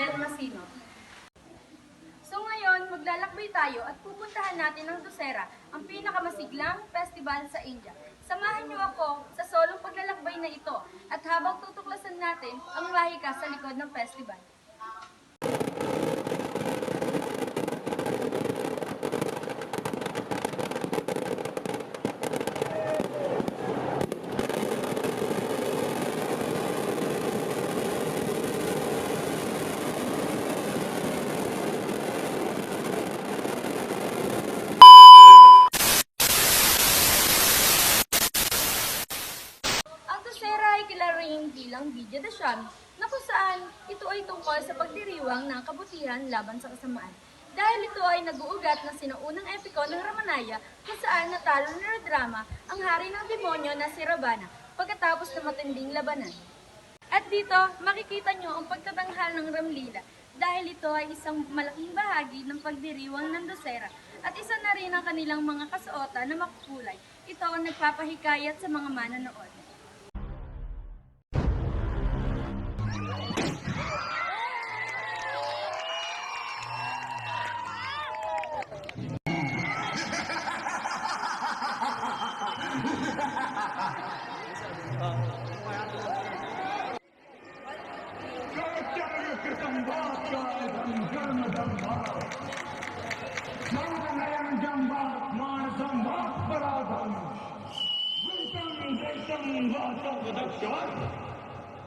Ryan Masino. So ngayon, maglalakbay tayo at pupuntahan natin ang Docera, ang pinakamasiglang festival sa India. Samahan niyo ako sa solong paglalakbay na ito at habang tutuklasan natin ang mahika sa likod ng festival. Ang Docera ay kilala rin bilang Vidya Dashami na kung saan ito ay tungkol sa pagdiriwang ng kabutihan laban sa kasamaan. Dahil ito ay nag-uugat ng sinaunang epiko ng Ramayana kung saan natalo ni Rudrama ang hari ng demonyo na si Ravana pagkatapos ng matinding labanan. At dito, makikita nyo ang pagtatanghal ng Ramlila dahil ito ay isang malaking bahagi ng pagdiriwang ng Docera at isa na rin ang kanilang mga kasuotan na makukulay. Ito ang nagpapahikayat sa mga manonood.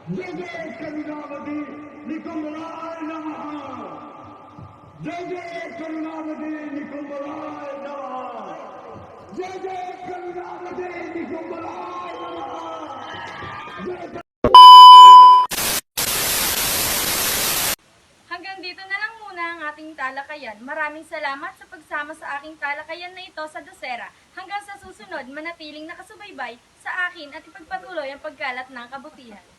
जय जय करुणावती निकुंभराय नमः। जय जय करुणावती निकुंभराय नमः। जय जय करुणावती निकुंभराय नमः। Hanggang dito na lang muna ang ating talakayan. Maraming salamat sa pagsama sa aking talakayan na ito sa Docera. Hanggang sa susunod, manatiling nakasubaybay sa akin at ipagpatuloy ang pagkalat ng kabutihan.